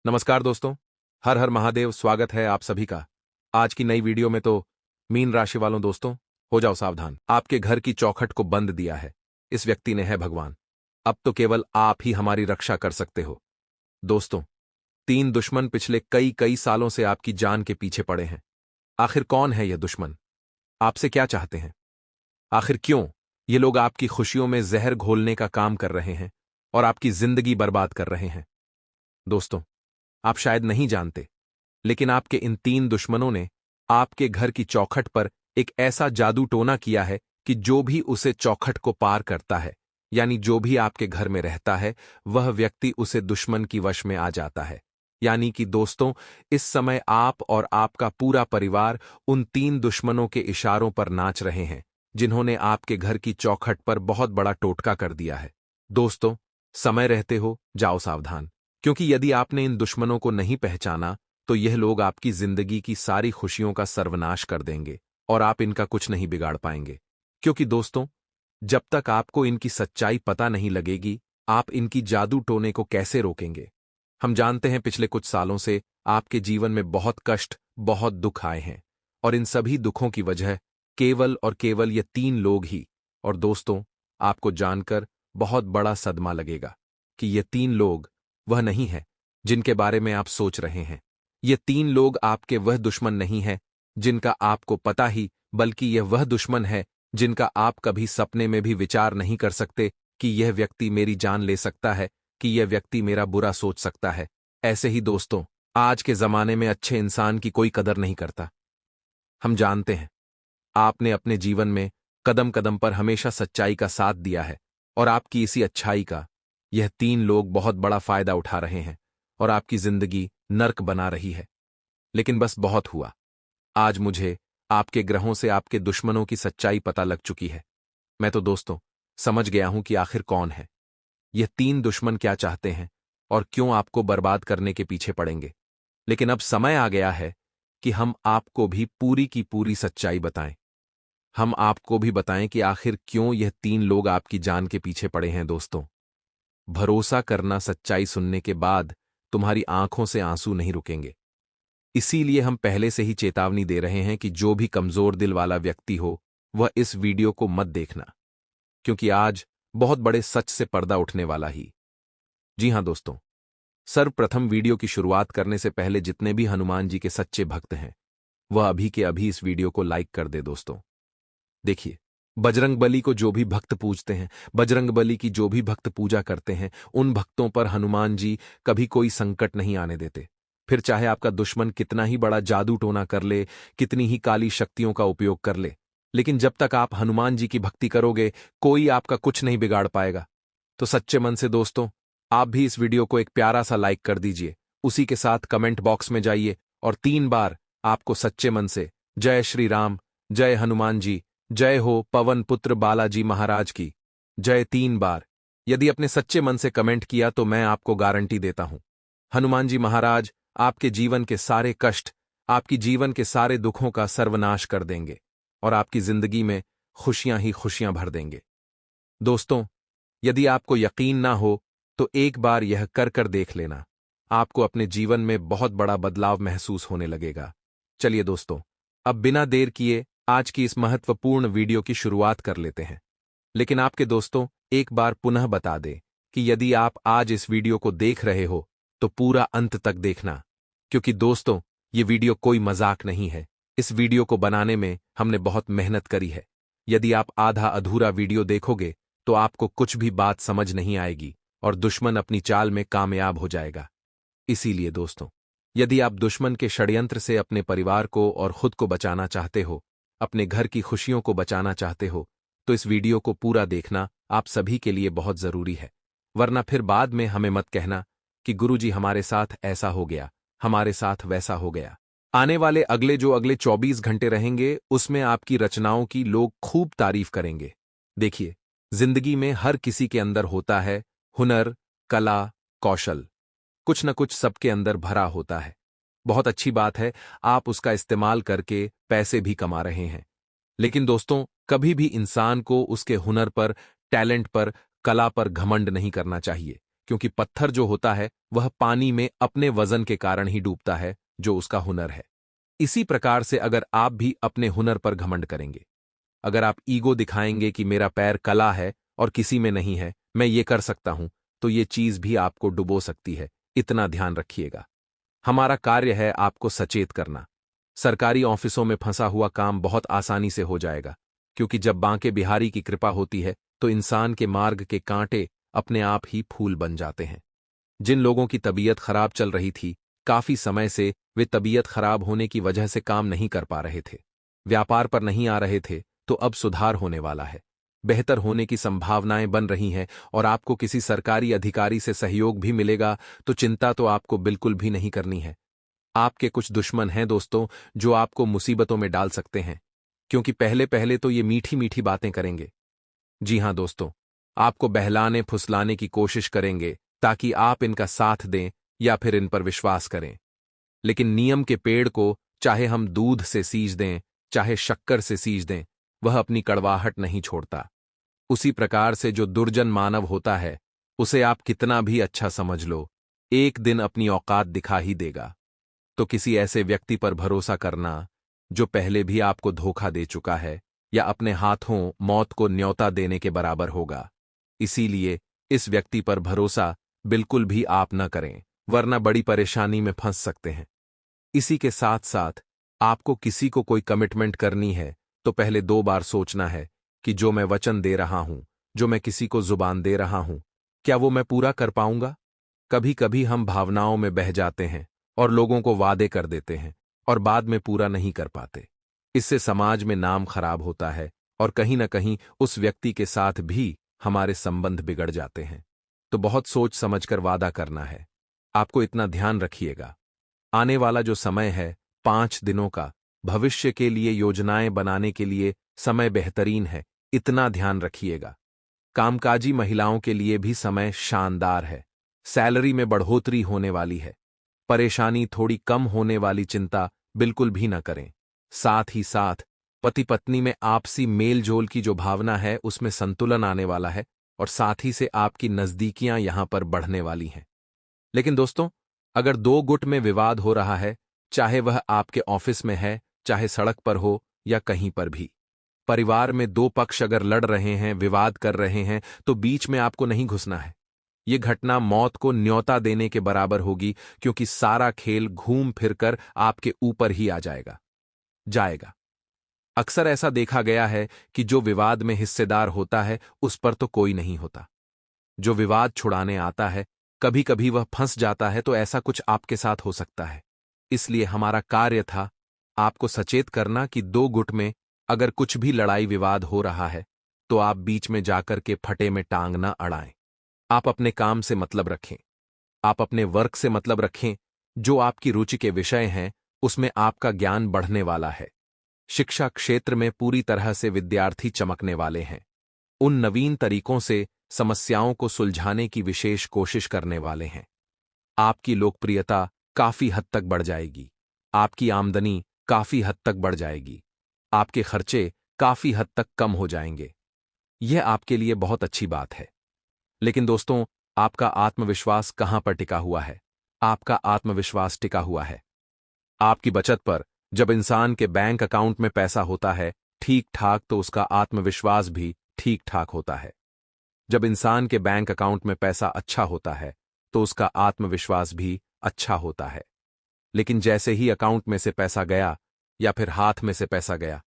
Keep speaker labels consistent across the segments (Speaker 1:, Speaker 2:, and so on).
Speaker 1: नमस्कार दोस्तों। हर हर महादेव। स्वागत है आप सभी का आज की नई वीडियो में। तो मीन राशि वालों दोस्तों, हो जाओ सावधान। आपके घर की चौखट को बंद दिया है इस व्यक्ति ने, है भगवान। अब तो केवल आप ही हमारी रक्षा कर सकते हो। दोस्तों, 3 दुश्मन पिछले कई कई सालों से आपकी जान के पीछे पड़े हैं। आखिर कौन है यह दुश्मन? आपसे क्या चाहते हैं? आखिर क्यों ये लोग आपकी खुशियों में जहर घोलने का काम कर रहे हैं और आपकी जिंदगी बर्बाद कर रहे हैं? दोस्तों, आप शायद नहीं जानते, लेकिन आपके इन 3 दुश्मनों ने आपके घर की चौखट पर एक ऐसा जादू टोना किया है कि जो भी उसे चौखट को पार करता है, यानी जो भी आपके घर में रहता है, वह व्यक्ति उसे दुश्मन की वश में आ जाता है। यानी कि दोस्तों, इस समय आप और आपका पूरा परिवार उन 3 दुश्मनों के इशारों पर नाच रहे हैं, जिन्होंने आपके घर की चौखट पर बहुत बड़ा टोटका कर दिया है। दोस्तों, समय रहते हो जाओ सावधान, क्योंकि यदि आपने इन दुश्मनों को नहीं पहचाना तो यह लोग आपकी जिंदगी की सारी खुशियों का सर्वनाश कर देंगे और आप इनका कुछ नहीं बिगाड़ पाएंगे। क्योंकि दोस्तों, जब तक आपको इनकी सच्चाई पता नहीं लगेगी, आप इनकी जादू टोने को कैसे रोकेंगे? हम जानते हैं पिछले कुछ सालों से आपके जीवन में बहुत कष्ट, बहुत दुख आए हैं, और इन सभी दुखों की वजह केवल और केवल ये 3 लोग ही। और दोस्तों, आपको जानकर बहुत बड़ा सदमा लगेगा कि ये 3 लोग वह नहीं है जिनके बारे में आप सोच रहे हैं। ये 3 लोग आपके वह दुश्मन नहीं है जिनका आपको पता ही, बल्कि यह वह दुश्मन है जिनका आप कभी सपने में भी विचार नहीं कर सकते कि यह व्यक्ति मेरी जान ले सकता है, कि यह व्यक्ति मेरा बुरा सोच सकता है। ऐसे ही दोस्तों, आज के जमाने में अच्छे इंसान की कोई कदर नहीं करता। हम जानते हैं आपने अपने जीवन में कदम कदम पर हमेशा सच्चाई का साथ दिया है, और आपकी इसी अच्छाई का यह 3 लोग बहुत बड़ा फायदा उठा रहे हैं और आपकी जिंदगी नर्क बना रही है। लेकिन बस बहुत हुआ। आज मुझे आपके ग्रहों से आपके दुश्मनों की सच्चाई पता लग चुकी है। मैं तो दोस्तों समझ गया हूं कि आखिर कौन है यह 3 दुश्मन, क्या चाहते हैं और क्यों आपको बर्बाद करने के पीछे पड़ेंगे। लेकिन अब समय आ गया है कि हम आपको भी पूरी की पूरी सच्चाई बताएं। हम आपको भी बताएं कि आखिर क्यों यह 3 लोग आपकी जान के पीछे पड़े हैं। दोस्तों, भरोसा करना, सच्चाई सुनने के बाद तुम्हारी आंखों से आंसू नहीं रुकेंगे। इसीलिए हम पहले से ही चेतावनी दे रहे हैं कि जो भी कमजोर दिल वाला व्यक्ति हो, वह इस वीडियो को मत देखना, क्योंकि आज बहुत बड़े सच से पर्दा उठने वाला ही। जी हां दोस्तों, सर्वप्रथम वीडियो की शुरुआत करने से पहले जितने भी हनुमान जी के सच्चे भक्त हैं, वह अभी के अभी इस वीडियो को लाइक कर दे। दोस्तों देखिए, बजरंगबली को जो भी भक्त पूजते हैं, बजरंगबली की जो भी भक्त पूजा करते हैं, उन भक्तों पर हनुमान जी कभी कोई संकट नहीं आने देते। फिर चाहे आपका दुश्मन कितना ही बड़ा जादू टोना कर ले, कितनी ही काली शक्तियों का उपयोग कर ले, लेकिन जब तक आप हनुमान जी की भक्ति करोगे, कोई आपका कुछ नहीं बिगाड़ पाएगा। तो सच्चे मन से दोस्तों, आप भी इस वीडियो को एक प्यारा सा लाइक कर दीजिए। उसी के साथ कमेंट बॉक्स में जाइए और 3 बार आपको सच्चे मन से जय श्री राम, जय हनुमान जी, जय हो पवन पुत्र बालाजी महाराज की जय 3 बार यदि अपने सच्चे मन से कमेंट किया तो मैं आपको गारंटी देता हूं, हनुमान जी महाराज आपके जीवन के सारे कष्ट, आपकी जीवन के सारे दुखों का सर्वनाश कर देंगे और आपकी जिंदगी में खुशियां ही खुशियां भर देंगे। दोस्तों, यदि आपको यकीन ना हो तो एक बार यह कर कर देख लेना, आपको अपने जीवन में बहुत बड़ा बदलाव महसूस होने लगेगा। चलिए दोस्तों, अब बिना देर किए आज की इस महत्वपूर्ण वीडियो की शुरुआत कर लेते हैं। लेकिन आपके दोस्तों, एक बार पुनः बता दें कि यदि आप आज इस वीडियो को देख रहे हो तो पूरा अंत तक देखना, क्योंकि दोस्तों ये वीडियो कोई मजाक नहीं है। इस वीडियो को बनाने में हमने बहुत मेहनत करी है। यदि आप आधा अधूरा वीडियो देखोगे तो आपको कुछ भी बात समझ नहीं आएगी और दुश्मन अपनी चाल में कामयाब हो जाएगा। इसीलिए दोस्तों, यदि आप दुश्मन के षड्यंत्र से अपने परिवार को और खुद को बचाना चाहते हो, अपने घर की खुशियों को बचाना चाहते हो, तो इस वीडियो को पूरा देखना आप सभी के लिए बहुत जरूरी है। वरना फिर बाद में हमें मत कहना कि गुरुजी हमारे साथ ऐसा हो गया, हमारे साथ वैसा हो गया। आने वाले अगले 24 घंटे रहेंगे, उसमें आपकी रचनाओं की लोग खूब तारीफ करेंगे। देखिए, जिंदगी में हर किसी के अंदर होता है हुनर, कला, कौशल, कुछ न कुछ सबके अंदर भरा होता है। बहुत अच्छी बात है, आप उसका इस्तेमाल करके पैसे भी कमा रहे हैं। लेकिन दोस्तों, कभी भी इंसान को उसके हुनर पर, टैलेंट पर, कला पर घमंड नहीं करना चाहिए, क्योंकि पत्थर जो होता है वह पानी में अपने वजन के कारण ही डूबता है, जो उसका हुनर है। इसी प्रकार से अगर आप भी अपने हुनर पर घमंड करेंगे, अगर आप ईगो दिखाएंगे कि मेरा पैर कला है और किसी में नहीं है, मैं ये कर सकता हूं, तो ये चीज भी आपको डुबो सकती है। इतना ध्यान रखिएगा। हमारा कार्य है आपको सचेत करना। सरकारी ऑफिसों में फंसा हुआ काम बहुत आसानी से हो जाएगा, क्योंकि जब बांके बिहारी की कृपा होती है तो इंसान के मार्ग के कांटे अपने आप ही फूल बन जाते हैं। जिन लोगों की तबीयत खराब चल रही थी, काफी समय से वे तबीयत खराब होने की वजह से काम नहीं कर पा रहे थे, व्यापार पर नहीं आ रहे थे, तो अब सुधार होने वाला है। बेहतर होने की संभावनाएं बन रही हैं और आपको किसी सरकारी अधिकारी से सहयोग भी मिलेगा, तो चिंता तो आपको बिल्कुल भी नहीं करनी है। आपके कुछ दुश्मन हैं दोस्तों, जो आपको मुसीबतों में डाल सकते हैं, क्योंकि पहले पहले तो ये मीठी मीठी बातें करेंगे। जी हां दोस्तों, आपको बहलाने फुसलाने की कोशिश करेंगे ताकि आप इनका साथ दें या फिर इन पर विश्वास करें। लेकिन नियम के पेड़ को चाहे हम दूध से सींच दें, चाहे शक्कर से सींच दें, वह अपनी कड़वाहट नहीं छोड़ता। उसी प्रकार से जो दुर्जन मानव होता है, उसे आप कितना भी अच्छा समझ लो, एक दिन अपनी औकात दिखा ही देगा। तो किसी ऐसे व्यक्ति पर भरोसा करना जो पहले भी आपको धोखा दे चुका है, या अपने हाथों मौत को न्योता देने के बराबर होगा। इसीलिए इस व्यक्ति पर भरोसा बिल्कुल भी आप न करें, वरना बड़ी परेशानी में फंस सकते हैं। इसी के साथ साथ आपको किसी को कोई कमिटमेंट करनी है तो पहले 2 बार सोचना है कि जो मैं वचन दे रहा हूं, जो मैं किसी को जुबान दे रहा हूं, क्या वो मैं पूरा कर पाऊंगा? कभी कभी हम भावनाओं में बह जाते हैं और लोगों को वादे कर देते हैं और बाद में पूरा नहीं कर पाते। इससे समाज में नाम खराब होता है और कहीं न कहीं उस व्यक्ति के साथ भी हमारे संबंध बिगड़ जाते हैं। तो बहुत सोच समझकर वादा करना है। आपको इतना ध्यान रखिएगा, आने वाला जो समय है 5 दिनों का, भविष्य के लिए योजनाएं बनाने के लिए समय बेहतरीन है, इतना ध्यान रखिएगा। कामकाजी महिलाओं के लिए भी समय शानदार है। सैलरी में बढ़ोतरी होने वाली है। परेशानी थोड़ी कम होने वाली चिंता बिल्कुल भी न करें। साथ ही साथ पति पत्नी में आपसी मेल जोल की जो भावना है उसमें संतुलन आने वाला है और साथ ही से आपकी नजदीकियां यहां पर बढ़ने वाली हैं। लेकिन दोस्तों, अगर 2 गुट में विवाद हो रहा है, चाहे वह आपके ऑफिस में है, चाहे सड़क पर हो या कहीं पर भी, परिवार में 2 पक्ष अगर लड़ रहे हैं, विवाद कर रहे हैं, तो बीच में आपको नहीं घुसना है। ये घटना मौत को न्योता देने के बराबर होगी, क्योंकि सारा खेल घूम फिरकर आपके ऊपर ही आ जाएगा। अक्सर ऐसा देखा गया है कि जो विवाद में हिस्सेदार होता है उस पर तो कोई नहीं होता। जो विवाद छुड़ाने आता है, कभी कभी वह फंस जाता है, तो ऐसा कुछ आपके साथ हो सकता है। इसलिए हमारा कार्य था आपको सचेत करना कि 2 गुट में अगर कुछ भी लड़ाई विवाद हो रहा है, तो आप बीच में जाकर के फटे में टांग ना अड़ाएं। आप अपने काम से मतलब रखें, आप अपने वर्क से मतलब रखें। जो आपकी रुचि के विषय हैं, उसमें आपका ज्ञान बढ़ने वाला है। शिक्षा क्षेत्र में पूरी तरह से विद्यार्थी चमकने वाले हैं। उन नवीन तरीकों से समस्याओं को सुलझाने की विशेष कोशिश करने वाले हैं। आपकी लोकप्रियता काफी हद तक बढ़ जाएगी। आपकी आमदनी काफी हद तक बढ़ जाएगी। आपके खर्चे काफी हद तक कम हो जाएंगे। यह आपके लिए बहुत अच्छी बात है। लेकिन दोस्तों, आपका आत्मविश्वास कहां पर टिका हुआ है? आपका आत्मविश्वास टिका हुआ है आपकी बचत पर। जब इंसान के बैंक अकाउंट में पैसा होता है ठीक ठाक, तो उसका आत्मविश्वास भी ठीक ठाक होता है। जब इंसान के बैंक अकाउंट में पैसा अच्छा होता है, तो उसका आत्मविश्वास भी अच्छा होता है। लेकिन जैसे ही अकाउंट में से पैसा गया या फिर हाथ में से पैसा गया,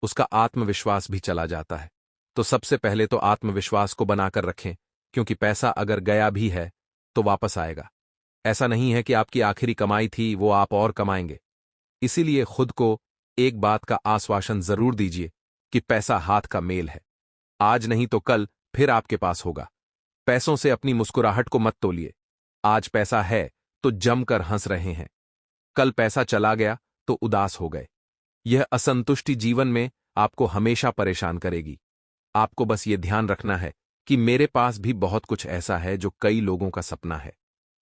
Speaker 1: उसका आत्मविश्वास भी चला जाता है। तो सबसे पहले तो आत्मविश्वास को बनाकर रखें, क्योंकि पैसा अगर गया भी है तो वापस आएगा। ऐसा नहीं है कि आपकी आखिरी कमाई थी वो आप और कमाएंगे। इसीलिए खुद को एक बात का आश्वासन जरूर दीजिए कि पैसा हाथ का मेल है। आज नहीं तो कल फिर आपके पास होगा। पैसों से अपनी मुस्कुराहट को मत तोलिए। आज पैसा है तो जमकर हंस रहे हैं, कल पैसा चला गया तो उदास हो गए। यह असंतुष्टि जीवन में आपको हमेशा परेशान करेगी। आपको बस ये ध्यान रखना है कि मेरे पास भी बहुत कुछ ऐसा है जो कई लोगों का सपना है,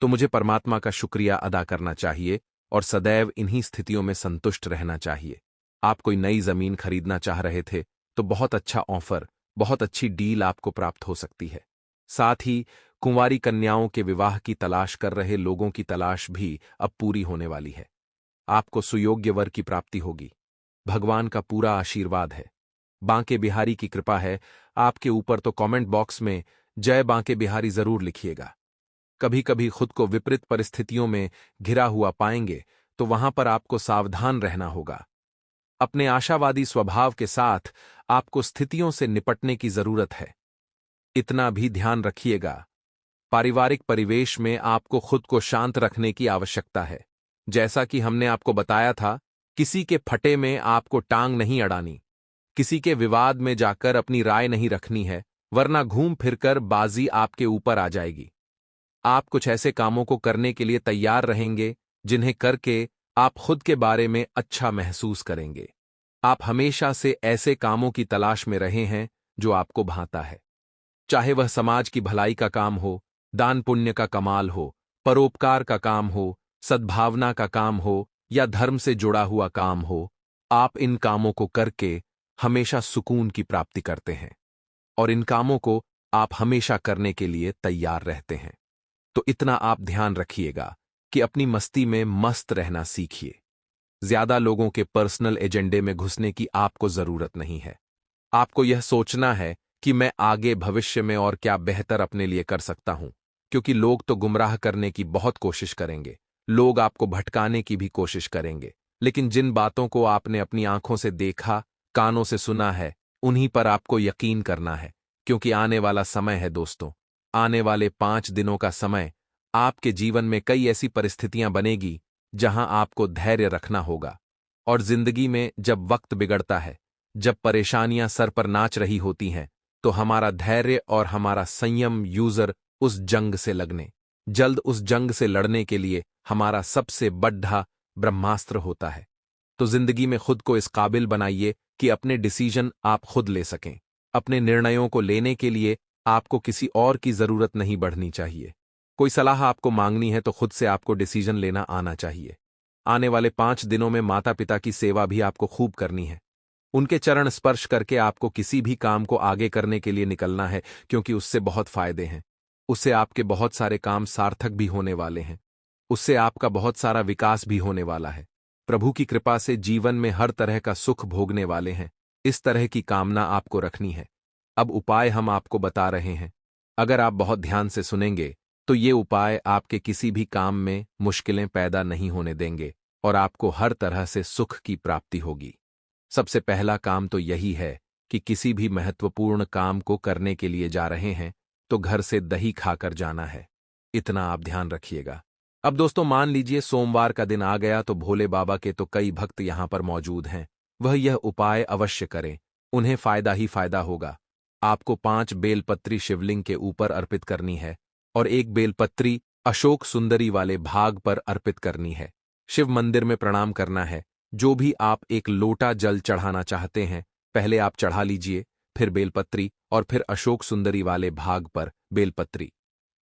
Speaker 1: तो मुझे परमात्मा का शुक्रिया अदा करना चाहिए और सदैव इन्हीं स्थितियों में संतुष्ट रहना चाहिए। आप कोई नई जमीन खरीदना चाह रहे थे तो बहुत अच्छा ऑफर, बहुत अच्छी डील आपको प्राप्त हो सकती है। साथ ही कुंवारी कन्याओं के विवाह की तलाश कर रहे लोगों की तलाश भी अब पूरी होने वाली है। आपको सुयोग्य वर की प्राप्ति होगी। भगवान का पूरा आशीर्वाद है। बांके बिहारी की कृपा है आपके ऊपर, तो कमेंट बॉक्स में जय बांके बिहारी जरूर लिखिएगा। कभी कभी खुद को विपरीत परिस्थितियों में घिरा हुआ पाएंगे, तो वहां पर आपको सावधान रहना होगा। अपने आशावादी स्वभाव के साथ आपको स्थितियों से निपटने की जरूरत है। इतना भी ध्यान रखिएगा, पारिवारिक परिवेश में आपको खुद को शांत रखने की आवश्यकता है। जैसा कि हमने आपको बताया था, किसी के फटे में आपको टांग नहीं अड़ानी, किसी के विवाद में जाकर अपनी राय नहीं रखनी है, वरना घूम फिरकर बाजी आपके ऊपर आ जाएगी। आप कुछ ऐसे कामों को करने के लिए तैयार रहेंगे जिन्हें करके आप खुद के बारे में अच्छा महसूस करेंगे। आप हमेशा से ऐसे कामों की तलाश में रहे हैं जो आपको भाता है, चाहे वह समाज की भलाई का काम हो, दान पुण्य का कमाल हो, परोपकार का काम हो, सद्भावना का काम हो या धर्म से जुड़ा हुआ काम हो। आप इन कामों को करके हमेशा सुकून की प्राप्ति करते हैं और इन कामों को आप हमेशा करने के लिए तैयार रहते हैं। तो इतना आप ध्यान रखिएगा कि अपनी मस्ती में मस्त रहना सीखिए। ज्यादा लोगों के पर्सनल एजेंडे में घुसने की आपको जरूरत नहीं है। आपको यह सोचना है कि मैं आगे भविष्य में और क्या बेहतर अपने लिए कर सकता हूं, क्योंकि लोग तो गुमराह करने की बहुत कोशिश करेंगे, लोग आपको भटकाने की भी कोशिश करेंगे, लेकिन जिन बातों को आपने अपनी आंखों से देखा, कानों से सुना है, उन्हीं पर आपको यकीन करना है। क्योंकि आने वाला समय है दोस्तों, आने वाले 5 दिनों का समय, आपके जीवन में कई ऐसी परिस्थितियां बनेगी जहां आपको धैर्य रखना होगा। और जिंदगी में जब वक्त बिगड़ता है, जब परेशानियां सर पर नाच रही होती हैं, तो हमारा धैर्य और हमारा संयम यूजर उस जंग से लगने, जल्द उस जंग से लड़ने के लिए हमारा सबसे बड़ा ब्रह्मास्त्र होता है। तो जिंदगी में खुद को इस काबिल बनाइए कि अपने डिसीजन आप खुद ले सकें। अपने निर्णयों को लेने के लिए आपको किसी और की जरूरत नहीं बढ़नी चाहिए। कोई सलाह आपको मांगनी है तो खुद से आपको डिसीजन लेना आना चाहिए। आने वाले 5 दिनों में माता पिता की सेवा भी आपको खूब करनी है। उनके चरण स्पर्श करके आपको किसी भी काम को आगे करने के लिए निकलना है, क्योंकि उससे बहुत फायदे हैं। उससे आपके बहुत सारे काम सार्थक भी होने वाले हैं। उससे आपका बहुत सारा विकास भी होने वाला है। प्रभु की कृपा से जीवन में हर तरह का सुख भोगने वाले हैं। इस तरह की कामना आपको रखनी है। अब उपाय हम आपको बता रहे हैं। अगर आप बहुत ध्यान से सुनेंगे तो ये उपाय आपके किसी भी काम में मुश्किलें पैदा नहीं होने देंगे और आपको हर तरह से सुख की प्राप्ति होगी। सबसे पहला काम तो यही है कि किसी भी महत्वपूर्ण काम को करने के लिए जा रहे हैं तो घर से दही खाकर जाना है। इतना आप ध्यान रखिएगा। अब दोस्तों मान लीजिए सोमवार का दिन आ गया, तो भोले बाबा के तो कई भक्त यहां पर मौजूद हैं। वह यह उपाय अवश्य करें, उन्हें फायदा ही फायदा होगा। आपको 5 बेलपत्री शिवलिंग के ऊपर अर्पित करनी है और 1 बेलपत्री अशोक सुंदरी वाले भाग पर अर्पित करनी है। शिव मंदिर में प्रणाम करना है। जो भी आप एक लोटा जल चढ़ाना चाहते हैं, पहले आप चढ़ा लीजिए, फिर बेलपत्री और फिर अशोक सुंदरी वाले भाग पर बेलपत्री।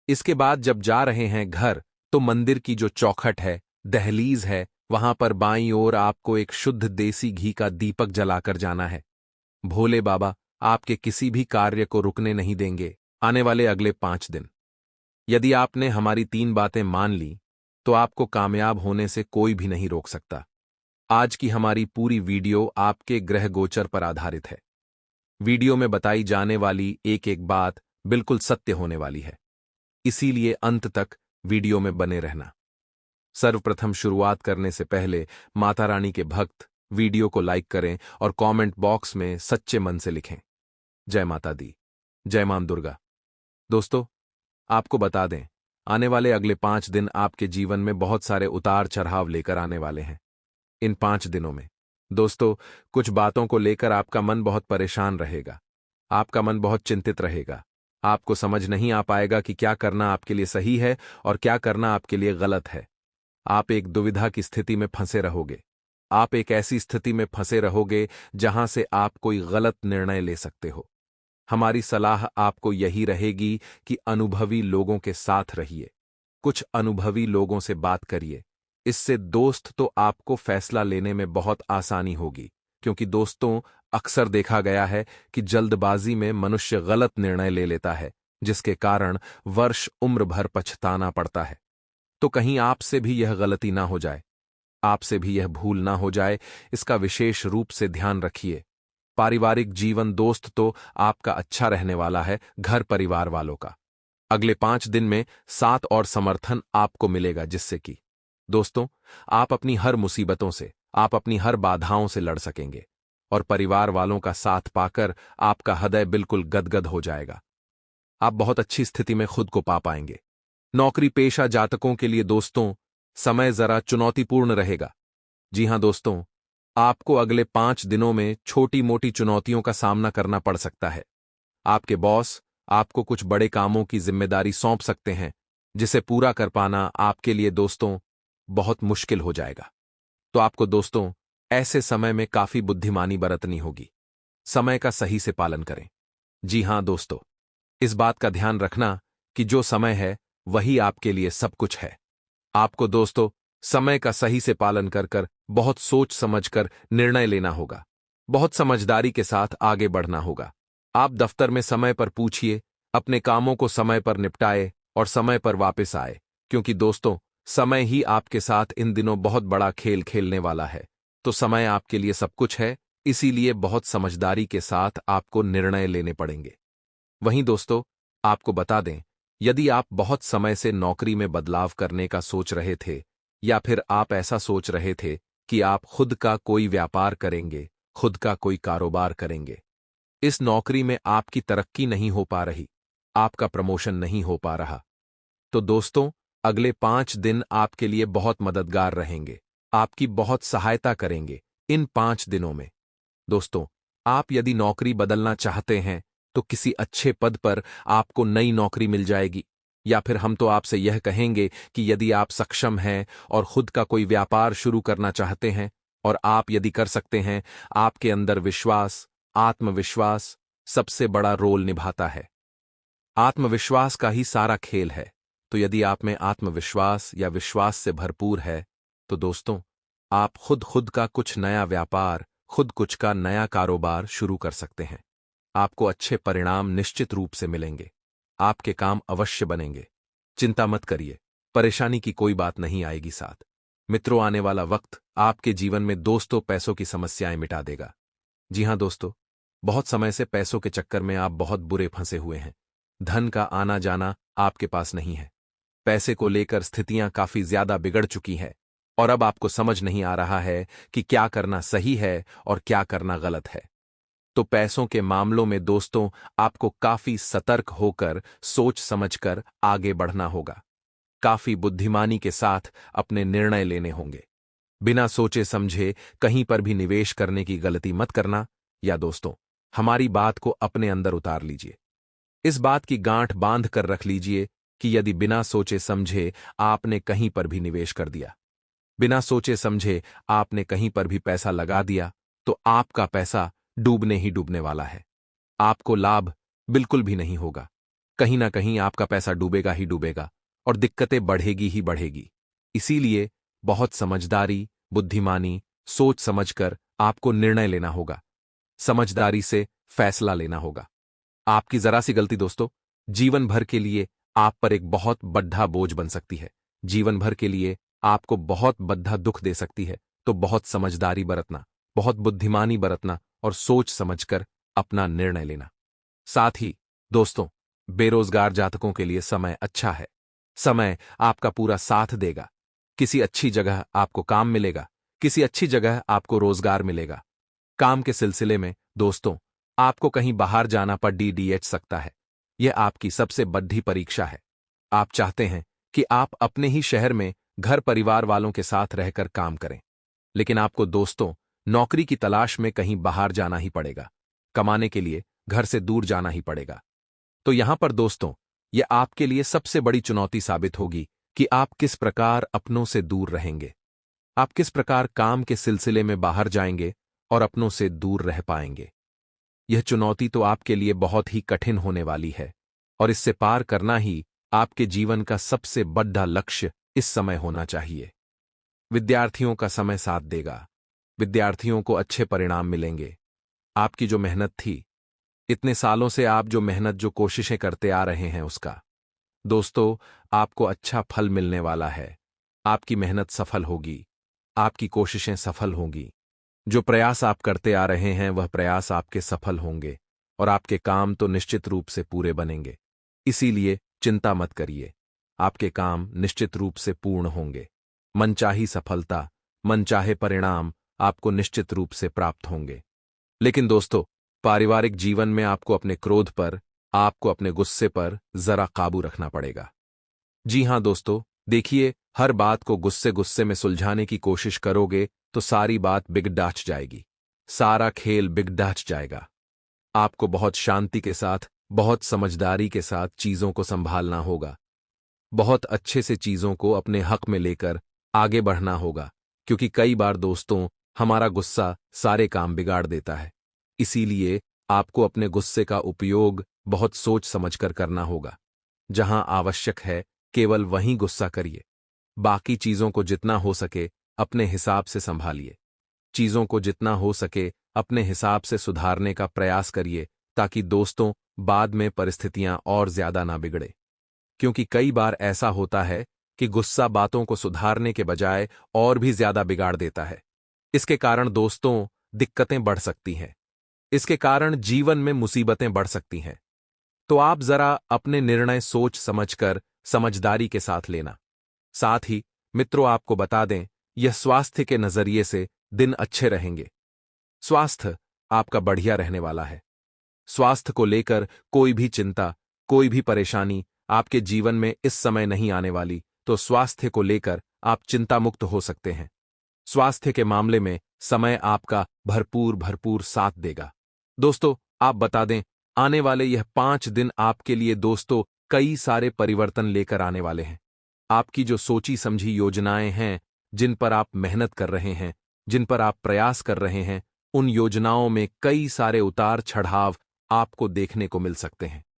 Speaker 1: इसके बाद जब जा रहे हैं घर, तो मंदिर की जो चौखट है, दहलीज है, वहां पर बाईं ओर आपको एक शुद्ध देसी घी का दीपक जलाकर जाना है। भोले बाबा आपके किसी भी कार्य को रुकने नहीं देंगे आने वाले अगले 5 दिन। यदि आपने हमारी 3 बातें मान ली तो आपको कामयाब होने से कोई भी नहीं रोक सकता। आज की हमारी पूरी वीडियो आपके ग्रह गोचर पर आधारित है। वीडियो में बताई जाने वाली एक एक बात बिल्कुल सत्य होने वाली है, इसीलिए अंत तक वीडियो में बने रहना। सर्वप्रथम शुरुआत करने से पहले माता रानी के भक्त वीडियो को लाइक करें और कमेंट बॉक्स में सच्चे मन से लिखें, जय माता दी, जय मां दुर्गा। दोस्तों आपको बता दें, आने वाले अगले 5 दिन आपके जीवन में बहुत सारे उतार चढ़ाव लेकर आने वाले हैं। इन 5 दिनों में दोस्तों कुछ बातों को लेकर आपका मन बहुत परेशान रहेगा, आपका मन बहुत चिंतित रहेगा। आपको समझ नहीं आ पाएगा कि क्या करना आपके लिए सही है और क्या करना आपके लिए गलत है। आप एक दुविधा की स्थिति में फंसे रहोगे। आप एक ऐसी स्थिति में फंसे रहोगे जहां से आप कोई गलत निर्णय ले सकते हो। हमारी सलाह आपको यही रहेगी कि अनुभवी लोगों के साथ रहिए, कुछ अनुभवी लोगों से बात करिए। इससे दोस्त तो आपको फैसला लेने में बहुत आसानी होगी, क्योंकि दोस्तों अक्सर देखा गया है कि जल्दबाजी में मनुष्य गलत निर्णय ले लेता है, जिसके कारण वर्ष उम्र भर पछताना पड़ता है। तो कहीं आपसे भी यह गलती ना हो जाए, आपसे भी यह भूल ना हो जाए, इसका विशेष रूप से ध्यान रखिए। पारिवारिक जीवन दोस्त तो आपका अच्छा रहने वाला है, घर परिवार वालों का अगले 5 दिन में साथ और समर्थन आपको मिलेगा, जिससे कि दोस्तों आप अपनी हर मुसीबतों से, आप अपनी हर बाधाओं से लड़ सकेंगे और परिवार वालों का साथ पाकर आपका हृदय बिल्कुल गदगद हो जाएगा। आप बहुत अच्छी स्थिति में खुद को पा पाएंगे। नौकरी पेशा जातकों के लिए दोस्तों समय जरा चुनौतीपूर्ण रहेगा। जी हां दोस्तों, आपको अगले 5 दिनों में छोटी मोटी चुनौतियों का सामना करना पड़ सकता है। आपके बॉस आपको कुछ बड़े कामों की जिम्मेदारी सौंप सकते हैं, जिसे पूरा कर पाना आपके लिए दोस्तों बहुत मुश्किल हो जाएगा। तो आपको दोस्तों ऐसे समय में काफी बुद्धिमानी बरतनी होगी। समय का सही से पालन करें। जी हां दोस्तों, इस बात का ध्यान रखना कि जो समय है वही आपके लिए सब कुछ है। आपको दोस्तों समय का सही से पालन कर कर बहुत सोच समझकर निर्णय लेना होगा। बहुत समझदारी के साथ आगे बढ़ना होगा। आप दफ्तर में समय पर पूछिए, अपने कामों को समय पर निपटाए और समय पर वापस आए, क्योंकि दोस्तों समय ही आपके साथ इन दिनों बहुत बड़ा खेल खेलने वाला है। तो समय आपके लिए सब कुछ है, इसीलिए बहुत समझदारी के साथ आपको निर्णय लेने पड़ेंगे। वहीं दोस्तों आपको बता दें, यदि आप बहुत समय से नौकरी में बदलाव करने का सोच रहे थे या फिर आप ऐसा सोच रहे थे कि आप खुद का कोई व्यापार करेंगे, खुद का कोई कारोबार करेंगे, इस नौकरी में आपकी तरक्की नहीं हो पा रही, आपका प्रमोशन नहीं हो पा रहा, तो दोस्तों अगले 5 दिन आपके लिए बहुत मददगार रहेंगे, आपकी बहुत सहायता करेंगे इन 5 दिनों में। दोस्तों आप यदि नौकरी बदलना चाहते हैं तो किसी अच्छे पद पर आपको नई नौकरी मिल जाएगी, या फिर हम तो आपसे यह कहेंगे कि यदि आप सक्षम हैं और खुद का कोई व्यापार शुरू करना चाहते हैं और आप यदि कर सकते हैं, आपके अंदर विश्वास, आत्मविश्वास सबसे बड़ा रोल निभाता है। आत्मविश्वास का ही सारा खेल है। तो यदि आप में आत्मविश्वास या विश्वास से भरपूर है तो दोस्तों आप खुद का कुछ नया व्यापार, खुद कुछ का नया कारोबार शुरू कर सकते हैं। आपको अच्छे परिणाम निश्चित रूप से मिलेंगे, आपके काम अवश्य बनेंगे। चिंता मत करिए, परेशानी की कोई बात नहीं आएगी साथ। मित्रों आने वाला वक्त आपके जीवन में दोस्तों पैसों की समस्याएं मिटा देगा। जी हां दोस्तों, बहुत समय से पैसों के चक्कर में आप बहुत बुरे फंसे हुए हैं। धन का आना जाना आपके पास नहीं है। पैसे को लेकर स्थितियां काफी ज्यादा बिगड़ चुकी हैं और अब आपको समझ नहीं आ रहा है कि क्या करना सही है और क्या करना गलत है। तो पैसों के मामलों में दोस्तों आपको काफी सतर्क होकर सोच समझकर आगे बढ़ना होगा। काफी बुद्धिमानी के साथ अपने निर्णय लेने होंगे। बिना सोचे समझे कहीं पर भी निवेश करने की गलती मत करना। या दोस्तों हमारी बात को अपने अंदर उतार लीजिए। इस बात की गांठ बांध कर रख लीजिए कि यदि बिना सोचे समझे आपने कहीं पर भी निवेश कर दिया, बिना सोचे समझे आपने कहीं पर भी पैसा लगा दिया, तो आपका पैसा डूबने ही डूबने वाला है। आपको लाभ बिल्कुल भी नहीं होगा। कहीं ना कहीं आपका पैसा डूबेगा ही डूबेगा और दिक्कतें बढ़ेगी ही बढ़ेगी। इसीलिए बहुत समझदारी, बुद्धिमानी, सोच समझकर आपको निर्णय लेना होगा। समझदारी से फैसला लेना होगा। आपकी जरा सी गलती दोस्तों जीवन भर के लिए आप पर एक बहुत बड़ा बोझ बन सकती है, जीवन भर के लिए आपको बहुत बड़ा दुख दे सकती है। तो बहुत समझदारी बरतना, बहुत बुद्धिमानी बरतना और सोच समझकर अपना निर्णय लेना। साथ ही दोस्तों बेरोजगार जातकों के लिए समय अच्छा है। समय आपका पूरा साथ देगा। किसी अच्छी जगह आपको काम मिलेगा, किसी अच्छी जगह आपको रोजगार मिलेगा। काम के सिलसिले में दोस्तों आपको कहीं बाहर जाना पड़ डीडीएच सकता है। यह आपकी सबसे बड़ी परीक्षा है। आप चाहते हैं कि आप अपने ही शहर में घर परिवार वालों के साथ रहकर काम करें, लेकिन आपको दोस्तों नौकरी की तलाश में कहीं बाहर जाना ही पड़ेगा। कमाने के लिए घर से दूर जाना ही पड़ेगा। तो यहां पर दोस्तों यह आपके लिए सबसे बड़ी चुनौती साबित होगी कि आप किस प्रकार अपनों से दूर रहेंगे। आप किस प्रकार काम के सिलसिले में बाहर जाएंगे और अपनों से दूर रह पाएंगे। यह चुनौती तो आपके लिए बहुत ही कठिन होने वाली है और इससे पार करना ही आपके जीवन का सबसे बड़ा लक्ष्य इस समय होना चाहिए। विद्यार्थियों का समय साथ देगा। विद्यार्थियों को अच्छे परिणाम मिलेंगे। आपकी जो मेहनत थी इतने सालों से आप जो मेहनत जो कोशिशें करते आ रहे हैं उसका दोस्तों आपको अच्छा फल मिलने वाला है। आपकी मेहनत सफल होगी, आपकी कोशिशें सफल होंगी। जो प्रयास आप करते आ रहे हैं वह प्रयास आपके सफल होंगे और आपके काम तो निश्चित रूप से पूरे बनेंगे। इसीलिए चिंता मत करिए, आपके काम निश्चित रूप से पूर्ण होंगे। मनचाही सफलता, मनचाहे परिणाम आपको निश्चित रूप से प्राप्त होंगे। लेकिन दोस्तों, पारिवारिक जीवन में आपको अपने क्रोध पर, आपको अपने गुस्से पर जरा काबू रखना पड़ेगा। जी हां दोस्तों, देखिए, हर बात को गुस्से गुस्से में सुलझाने की कोशिश करोगे तो सारी बात बिगड़ जाएगी, सारा खेल बिगड़ जाएगा। आपको बहुत शांति के साथ, बहुत समझदारी के साथ चीजों को संभालना होगा। बहुत अच्छे से चीजों को अपने हक में लेकर आगे बढ़ना होगा, क्योंकि कई बार दोस्तों हमारा गुस्सा सारे काम बिगाड़ देता है। इसीलिए आपको अपने गुस्से का उपयोग बहुत सोच समझकर करना होगा। जहां आवश्यक है केवल वहीं गुस्सा करिए, बाकी चीजों को जितना हो सके अपने हिसाब से संभालिए। चीजों को जितना हो सके अपने हिसाब से सुधारने का प्रयास करिए, ताकि दोस्तों बाद में परिस्थितियां और ज्यादा ना बिगड़े। क्योंकि कई बार ऐसा होता है कि गुस्सा बातों को सुधारने के बजाय और भी ज्यादा बिगाड़ देता है। इसके कारण दोस्तों दिक्कतें बढ़ सकती हैं, इसके कारण जीवन में मुसीबतें बढ़ सकती हैं। तो आप जरा अपने निर्णय सोच समझकर समझदारी के साथ लेना। साथ ही मित्रों आपको बता दें, यह स्वास्थ्य के नजरिए से दिन अच्छे रहेंगे। स्वास्थ्य आपका बढ़िया रहने वाला है। स्वास्थ्य को लेकर कोई भी चिंता, कोई भी परेशानी आपके जीवन में इस समय नहीं आने वाली, तो स्वास्थ्य को लेकर आप चिंता मुक्त हो सकते हैं। स्वास्थ्य के मामले में समय आपका भरपूर भरपूर साथ देगा। दोस्तों आप बता दें, आने वाले यह 5 दिन आपके लिए दोस्तों कई सारे परिवर्तन लेकर आने वाले हैं। आपकी जो सोची समझी योजनाएं हैं, जिन पर आप मेहनत कर रहे हैं, जिन पर आप प्रयास कर रहे हैं, उन योजनाओं में कई सारे उतार चढ़ाव आपको देखने को मिल सकते हैं।